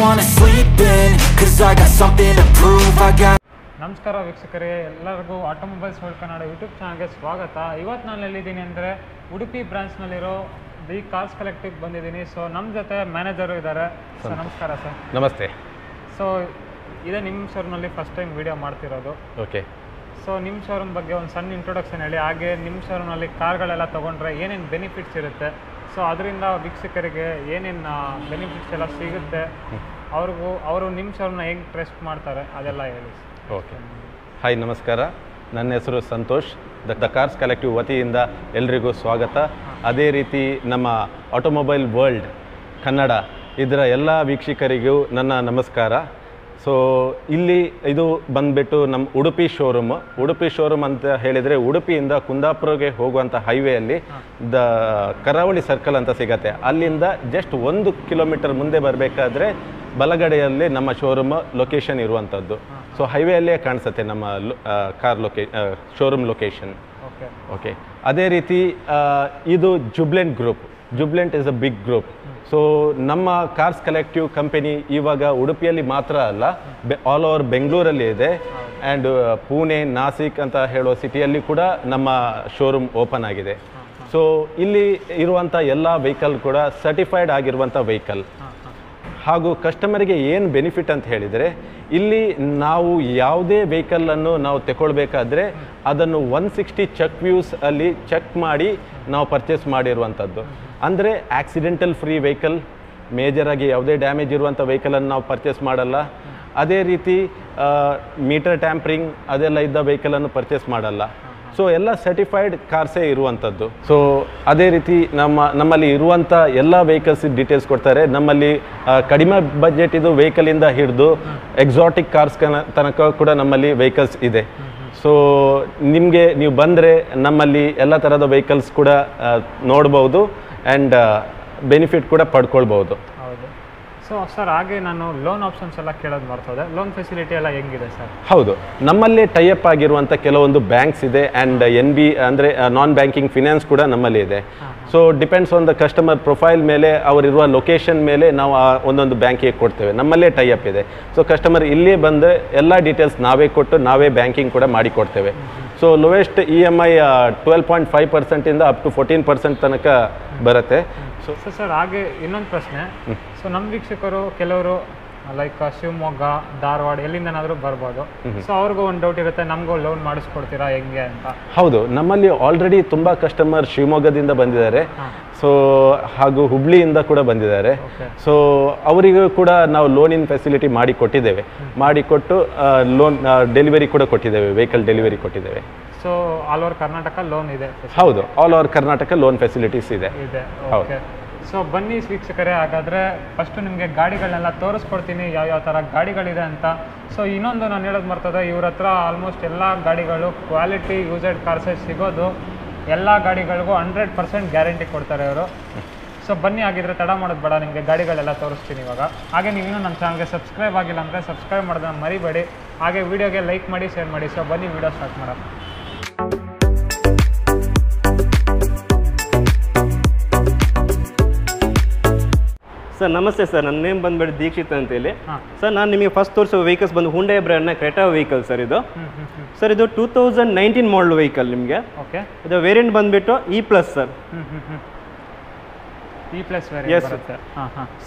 wanna sleep in, cause I got something to prove. I got ನಮಸ್ಕಾರ ವೀಕ್ಷಕರೇ, ಎಲ್ಲರಿಗೂ automobiles world Kannada YouTube ಚಾನಲ್ಗೆ ಸ್ವಾಗತ. ಇವತ್ತು ನಾನು ಎಲ್ಲಿದ್ದೀನಿ ಅಂದರೆ ಉಡುಪಿ ಬ್ರಾಂಚ್ನಲ್ಲಿರೋ ದಿ ಕಾರ್ಸ್ ಕಲೆಕ್ಟಿವ್ ಬಂದಿದ್ದೀನಿ. ಸೊ ನಮ್ಮ ಜೊತೆ ಮ್ಯಾನೇಜರು ಇದ್ದಾರೆ. ಸೊ ನಮಸ್ಕಾರ ಸರ್. ನಮಸ್ತೆ. ಸೊ ಇದೇ ನಿಮ್ಮ ಶೋರೂಮ್ನಲ್ಲಿ ಫಸ್ಟ್ ಟೈಮ್ ವಿಡಿಯೋ ಮಾಡ್ತಿರೋದು. ಓಕೆ. ಸೊ ನಿಮ್ಮ ಶೋರೂಮ್ ಬಗ್ಗೆ ಒಂದು ಸಣ್ಣ ಇಂಟ್ರೊಡಕ್ಷನ್ ಹೇಳಿ, ಹಾಗೆ ನಿಮ್ಮ ಶೋರೂಮ್ನಲ್ಲಿ ಕಾರ್ಗಳೆಲ್ಲ ತೊಗೊಂಡ್ರೆ ಏನೇನು ಬೆನಿಫಿಟ್ಸ್ ಇರುತ್ತೆ, ಸೊ ಅದರಿಂದ ವೀಕ್ಷಕರಿಗೆ ಏನೇನು ಬೆನಿಫಿಟ್ಸ್ ಎಲ್ಲ ಸಿಗುತ್ತೆ, ಅವರು ನಿಮ್ಮ ಶೋರೂಮ್ನ ಹೇಗೆ ಟ್ರಸ್ಟ್ ಮಾಡ್ತಾರೆ ಅದೆಲ್ಲ ಹೇಳಿ. ಓಕೆ. ಹಾಯ್, ನಮಸ್ಕಾರ. ನನ್ನ ಹೆಸರು ಸಂತೋಷ್. ದ ಕಾರ್ಸ್ ಕಲೆಕ್ಟಿವ್ ವತಿಯಿಂದ ಎಲ್ರಿಗೂ ಸ್ವಾಗತ. ಅದೇ ರೀತಿ ನಮ್ಮ ಆಟೋಮೊಬೈಲ್ ವರ್ಲ್ಡ್ ಕನ್ನಡ ಇದರ ಎಲ್ಲ ವೀಕ್ಷಕರಿಗೂ ನನ್ನ ನಮಸ್ಕಾರ. ಸೊ ಇಲ್ಲಿ ಇದು ಬಂದುಬಿಟ್ಟು ನಮ್ಮ ಉಡುಪಿ ಶೋರೂಮ್ ಅಂತ ಹೇಳಿದರೆ ಉಡುಪಿಯಿಂದ ಕುಂದಾಪುರಗೆ ಹೋಗುವಂಥ ಹೈವೇಯಲ್ಲಿ ದ ಕರಾವಳಿ ಸರ್ಕಲ್ ಅಂತ ಸಿಗತ್ತೆ. ಅಲ್ಲಿಂದ ಜಸ್ಟ್ 1 ಕಿಲೋಮೀಟರ್ ಮುಂದೆ ಬರಬೇಕಾದ್ರೆ ಬಲಗಡೆಯಲ್ಲಿ ನಮ್ಮ ಲೊಕೇಶನ್ ಇರುವಂಥದ್ದು. ಸೊ ಹೈವೇಯಲ್ಲೇ ಕಾಣಿಸುತ್ತೆ ನಮ್ಮ ಶೋರೂಮ್ ಲೊಕೇಶನ್. ಓಕೆ. ಅದೇ ರೀತಿ ಇದು Jubilant is a big group. So ನಮ್ಮ ಕಾರ್ಸ್ ಕಲೆಕ್ಟಿವ್ ಕಂಪನಿ ಇವಾಗ ಉಡುಪಿಯಲ್ಲಿ ಮಾತ್ರ ಅಲ್ಲ, ಆಲ್ ಓವರ್ ಬೆಂಗಳೂರಲ್ಲಿ ಇದೆ. ಆ್ಯಂಡ್ ಪುಣೆ, ನಾಸಿಕ್ ಅಂತ ಹೇಳೋ ಸಿಟಿಯಲ್ಲಿ ಕೂಡ ನಮ್ಮ ಶೋರೂಮ್ ಓಪನ್ ಆಗಿದೆ. ಸೊ ಇಲ್ಲಿ ಇರುವಂಥ ಎಲ್ಲ ವೆಹಿಕಲ್ ಕೂಡ ಸರ್ಟಿಫೈಡ್ ಆಗಿರುವಂಥ ವೆಹಿಕಲ್. ಹಾಗೂ ಕಸ್ಟಮರಿಗೆ ಏನು ಬೆನಿಫಿಟ್ ಅಂತ ಹೇಳಿದರೆ, ಇಲ್ಲಿ ನಾವು ಯಾವುದೇ ವೆಹಿಕಲನ್ನು ನಾವು ತಗೊಳ್ಬೇಕಾದ್ರೆ ಅದನ್ನು 160 ಚೆಕ್ ವ್ಯೂಸ್ ಅಲ್ಲಿ ಚೆಕ್ ಮಾಡಿ ನಾವು ಪರ್ಚೇಸ್ ಮಾಡಿರುವಂಥದ್ದು. ಅಂದರೆ ಆಕ್ಸಿಡೆಂಟಲ್ ಫ್ರೀ ವೆಹಿಕಲ್, ಮೇಜರಾಗಿ ಯಾವುದೇ ಡ್ಯಾಮೇಜ್ ಇರುವಂಥ ವೆಹಿಕಲನ್ನು ನಾವು ಪರ್ಚೇಸ್ ಮಾಡಲ್ಲ. ಅದೇ ರೀತಿ ಮೀಟರ್ ಟ್ಯಾಂಪ್ರಿಂಗ್ ಅದೆಲ್ಲ ಇದ್ದ ವೆಹಿಕಲನ್ನು ಪರ್ಚೇಸ್ ಮಾಡಲ್ಲ. ಸೊ ಎಲ್ಲ ಸರ್ಟಿಫೈಡ್ ಕಾರ್ಸೇ ಇರುವಂಥದ್ದು. ಸೊ ಅದೇ ರೀತಿ ನಮ್ಮಲ್ಲಿ ಇರುವಂಥ ಎಲ್ಲ ವೆಹಿಕಲ್ಸ್ ಡೀಟೇಲ್ಸ್ ಕೊಡ್ತಾರೆ. ನಮ್ಮಲ್ಲಿ ಕಡಿಮೆ ಬಜೆಟ್ ಇದು ವೆಹಿಕಲಿಂದ ಹಿಡಿದು ಎಕ್ಸಾಟಿಕ್ ಕಾರ್ಸ್ ತನಕ ಕೂಡ ನಮ್ಮಲ್ಲಿ ವೆಹಿಕಲ್ಸ್ ಇದೆ. ಸೊ ನೀವು ಬಂದರೆ ನಮ್ಮಲ್ಲಿ ಎಲ್ಲ ಥರದ ವೆಹಿಕಲ್ಸ್ ಕೂಡ ನೋಡ್ಬೋದು ಆ್ಯಂಡ್ ಬೆನಿಫಿಟ್ ಕೂಡ ಪಡ್ಕೊಳ್ಬೋದು. ಹೌದು. ಸೊ ಸರ್, ಹಾಗೆ ನಾನು ಲೋನ್ ಆಪ್ಷನ್ಸ್ ಎಲ್ಲ ಕೇಳೋದು ಮಾಡ್ತದೆ, ಲೋನ್ ಫೆಸಿಲಿಟಿ ಎಲ್ಲ ಹೆಂಗಿದೆ ಸರ್? ಹೌದು, ನಮ್ಮಲ್ಲಿ ಟೈಅಪ್ ಆಗಿರುವಂಥ ಕೆಲವೊಂದು ಬ್ಯಾಂಕ್ಸ್ ಇದೆ ಆ್ಯಂಡ್ NB ಅಂದರೆ ನಾನ್ ಬ್ಯಾಂಕಿಂಗ್ ಫಿನಾನ್ಸ್ ಕೂಡ ನಮ್ಮಲ್ಲಿ ಇದೆ. So depends on the customer profile ಮೇಲೆ, ಅವರಿರುವ ಲೊಕೇಶನ್ ಮೇಲೆ ನಾವು ಒಂದೊಂದು ಬ್ಯಾಂಕಿಗೆ ಕೊಡ್ತೇವೆ. ನಮ್ಮಲ್ಲೇ ಟೈಅಪ್ ಇದೆ. ಸೊ ಕಸ್ಟಮರ್ ಇಲ್ಲೇ ಬಂದರೆ ಎಲ್ಲ ಡೀಟೇಲ್ಸ್ ನಾವೇ ಕೊಟ್ಟು ನಾವೇ ಬ್ಯಾಂಕಿಂಗ್ ಕೂಡ ಮಾಡಿಕೊಡ್ತೇವೆ. So lowest EMI 12.5% up to 14% ತನಕ ಬರುತ್ತೆ. ಸೊ ಸರ್, ಹಾಗೆ ಇನ್ನೊಂದು ಪ್ರಶ್ನೆ. ಸೊ ನಮ್ಮ ವೀಕ್ಷಕರು ಕೆಲವರು ಲೈಕ್ ಶಿವಮೊಗ್ಗ, ಧಾರವಾಡ ಎಲ್ಲಿಂದನಾದರೂ ಬರ್ಬೋದು. ಸೊ ಅವ್ರಿಗೂ ಒಂದು ಡೌಟ್ ಇರುತ್ತೆ, ನಮಗೂ ಲೋನ್ ಮಾಡಿಸ್ಕೊಡ್ತೀರಾ ಹೆಂಗೆ ಅಂತ? ಹೌದು, ನಮ್ಮಲ್ಲಿ ಆಲ್ರೆಡಿ ತುಂಬ ಕಸ್ಟಮರ್ ಶಿವಮೊಗ್ಗದಿಂದ ಬಂದಿದ್ದಾರೆ. ಸೊ ಹಾಗೂ ಹುಬ್ಳಿಯಿಂದ ಕೂಡ ಬಂದಿದ್ದಾರೆ. ಸೊ ಅವರಿಗೂ ಕೂಡ ನಾವು ಲೋನಿನ ಫೆಸಿಲಿಟಿ ಮಾಡಿಕೊಟ್ಟು ಲೋನ್ ಡೆಲಿವರಿ ಕೂಡ ಕೊಟ್ಟಿದ್ದೇವೆ, ವೆಹಿಕಲ್ ಡೆಲಿವರಿ ಕೊಟ್ಟಿದ್ದೇವೆ. So all over Karnataka loan ಇದೆ? ಹೌದು, all over Karnataka loan facilities ಇದೆ. ಓಕೆ. ಸೊ ಬನ್ನಿ ವೀಕ್ಷಕರೇ, ಹಾಗಾದರೆ ಫಸ್ಟು ನಿಮಗೆ ಗಾಡಿಗಳನ್ನೆಲ್ಲ ತೋರಿಸ್ಕೊಡ್ತೀನಿ, ಯಾವ ಥರ ಗಾಡಿಗಳಿದೆ ಅಂತ. ಸೊ ಇನ್ನೊಂದು ನಾನು ಹೇಳೋದು ಮರ್ತದೆ, ಇವ್ರ ಹತ್ರ ಆಲ್ಮೋಸ್ಟ್ ಎಲ್ಲ ಗಾಡಿಗಳು ಕ್ವಾಲಿಟಿ ಯೂಸೆಡ್ ಕಾರ್ಸೇ ಸಿಗೋದು. ಎಲ್ಲ ಗಾಡಿಗಳಿಗೂ 100% ಗ್ಯಾರಂಟಿ ಕೊಡ್ತಾರೆ ಅವರು. ಸೊ ಬನ್ನಿ, ಆಗಿದ್ರೆ ತಡ ಮಾಡೋದು ಬೇಡ, ನಿಮಗೆ ಗಾಡಿಗಳೆಲ್ಲ ತೋರಿಸ್ತೀನಿ ಇವಾಗ. ಹಾಗೆ ನೀವು ಇನ್ನೂ ನಮ್ಮ ಚಾನಲ್ಗೆ ಸಬ್ಸ್ಕ್ರೈಬ್ ಆಗಿಲ್ಲ ಅಂದರೆ ಸಬ್ಸ್ಕ್ರೈಬ್ ಮಾಡೋದನ್ನ ಮರಿಬೇಡಿ. ಹಾಗೆ ವಿಡಿಯೋಗೆ ಲೈಕ್ ಮಾಡಿ, ಶೇರ್ ಮಾಡಿ. ಸೊ ಬನ್ನಿ ವಿಡಿಯೋ ಸ್ಟಾರ್ಟ್ ಮಾಡೋಣ. ಸರ್ ನಮಸ್ತೆ ಸರ್, ನನ್ನ ನೇಮ್ ಬಂದುಬಿಟ್ಟು ದೀಕ್ಷಿತ್ ಅಂತೇಳಿ. ಸರ್ ನಾನು ನಿಮಗೆ ಫಸ್ಟ್ ತೋರಿಸೋ ವೆಹಿಕಲ್ಸ್ ಬಂದು ಹುಂಡೈ ಬ್ರ್ಯಾಂಡ್ನ ಕ್ರೆಟಾ ವೆಹಿಕಲ್ ಸರ್ ಇದು. ಸರ್ ಇದು 2019 ಮಾಡಲ್ ವೆಹಿಕಲ್ ನಿಮಗೆ. ಓಕೆ. ಇದು ವೇರಿಯಂಟ್ ಬಂದುಬಿಟ್ಟು E+ sir. E+ S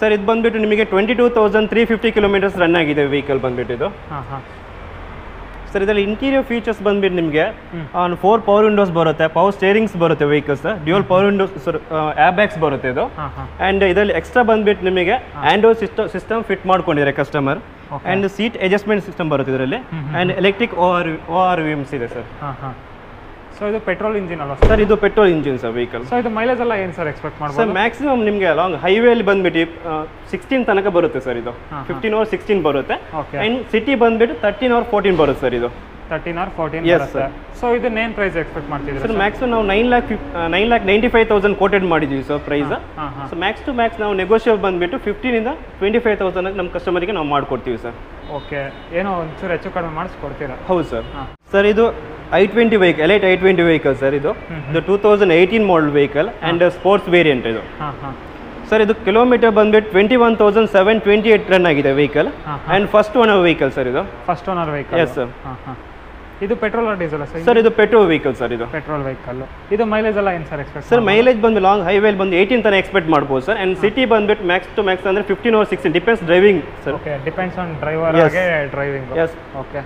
sir. ಇದು ಬಂದುಬಿಟ್ಟು ನಿಮಗೆ 22,350 ಕಿಲೋಮೀಟರ್ಸ್ ರನ್ ಆಗಿದೆ ವೆಹಿಕಲ್ ಬಂದುಬಿಟ್ಟು ಇದು. ಸರ್ ಇದರಲ್ಲಿ ಇಂಟೀರಿಯರ್ ಫೀಚರ್ಸ್ ಬಂದುಬಿಟ್ಟು ನಿಮಗೆ 4 ಪವರ್ ವಿಂಡೋಸ್ ಬರುತ್ತೆ, ಪವರ್ ಸ್ಟೇರಿಂಗ್ಸ್ ಬರುತ್ತೆ vehicles, dual power windows, air bags ಬರುತ್ತೆ ಇದು. ಆ್ಯಂಡ್ ಇದರಲ್ಲಿ ಎಕ್ಸ್ಟ್ರಾ ಬಂದುಬಿಟ್ಟು ನಿಮಗೆ ಆಂಡ್ರಾಯ್ಡ್ ಸಿಸ್ಟಮ್ ಫಿಟ್ ಮಾಡ್ಕೊಂಡಿದ್ದಾರೆ customer. And seat adjustment system ಬರುತ್ತೆ ಇದರಲ್ಲಿ. ಆ್ಯಂಡ್ ಎಲೆಕ್ಟ್ರಿಕ್ ORVMs ಇದೆ ಸರ್. ಸೊ ಇದು ಪೆಟ್ರೋಲ್ ಇಂಜಿನ್ ಅಲ್ವಾ ಸರ್? ಇದು petrol engine sir vehicle. So ಇದು ಮೈಲೇಜ್ ಎಲ್ಲ ಏನು ಸರ್ ಎಕ್ಸ್ಪೆಕ್ಟ್ ಮಾಡ್ಬೋದು? ಸರ್ ಮ್ಯಾಕ್ಸಿಮಮ್ ನಿಮಗೆ ಲಾಂಗ್ ಹೈವೇಲಿ ಬಂದುಬಿಟ್ಟು 16 ತನಕ ಬರುತ್ತೆ ಸರ್ ಇದು. 15 or 16 ಬರುತ್ತೆ. ಆ್ಯಂಡ್ ಸಿಟಿ ಬಂದುಬಿಟ್ಟು 13 or 14 ಬರುತ್ತೆ ಸರ್ ಇದು. 13 or 14 ಬರುತ್ತೆ. ಸೊ ಇದನ್ನೇನು ಪ್ರೈಸ್ ಎಕ್ಸ್ಪೆಕ್ಟ್ ಮಾಡ್ತಿದ್ದೀವಿ ಸರ್? ಮ್ಯಾಕ್ಸಿಮಮ್ ನಾವು 9,95,000 ಕೋಟೆಡ್ ಮಾಡಿದ್ದೀವಿ sir price. So max to max ನಾವು ನೆಗೋಷಿಯಬಲ್ ಬಂದುಬಿಟ್ಟು 15,000 to 25,000 ನಮ್ಮ ಕಸ್ಟಮರಿಗೆ ನಾವು ಮಾಡಿಕೊಡ್ತೀವಿ ಸರ್. ಓಕೆ. ಏನೋ ಒಂಚೂರು ಹೆಚ್ಚು ಕಡಿಮೆ ಮಾಡಿಸ್ಕೊಡ್ತೀರಾ? ಹೌದು ಸರ್. ಸರ್ ಇದು i20 vehicle, elite i20 vehicle sir ಇದು. 2018 model vehicle and sports variant ಇದು. ಸರ್ ಇದು ಕಿಲೋಮೀಟರ್ ಬಂದ್ಬಿಟ್ಟು 21,728 ರನ್ ಆಗಿದೆ vehicle and first owner vehicle sir ಇದು. First owner vehicle. Yes sir. ಇದು ಪೆಟ್ರೋಲ್ ಡೀಸೆಲ್ ಸರ್ ಇದು ಪೆಟ್ರೋಲ್ ವೆಹಿಕಲ್ ಸರ್ ಇದು. Petrol vehicle. ಇದು ಮೈಲೇಜ್ ಎಲ್ಲ ಏನು ಸರ್ ಎಕ್ಸ್ಪೆಕ್ಟ್? ಸರ್ ಮೈಲೇಜ್ ಬಂದು ಲಾಂಗ್ ಹೈವೇಲಿ ಬಂದು 18 ತನಕ ಎಕ್ಸ್ಪೆಕ್ಟ್ ಮಾಡ್ಬೋದು ಸರ್. ಆ್ಯಂಡ್ ಸಿಟಿ ಬಂದ್ಬಿಟ್ಟು ಮ್ಯಾಕ್ಸ್ ಟು ಮ್ಯಾಕ್ಸ್ ಅಂದರೆ 15 or 16 depends driving sir. Okay, depends on driver ಆಗಿ ಡ್ರೈವಿಂಗ್. ಎಸ್. ಓಕೆ,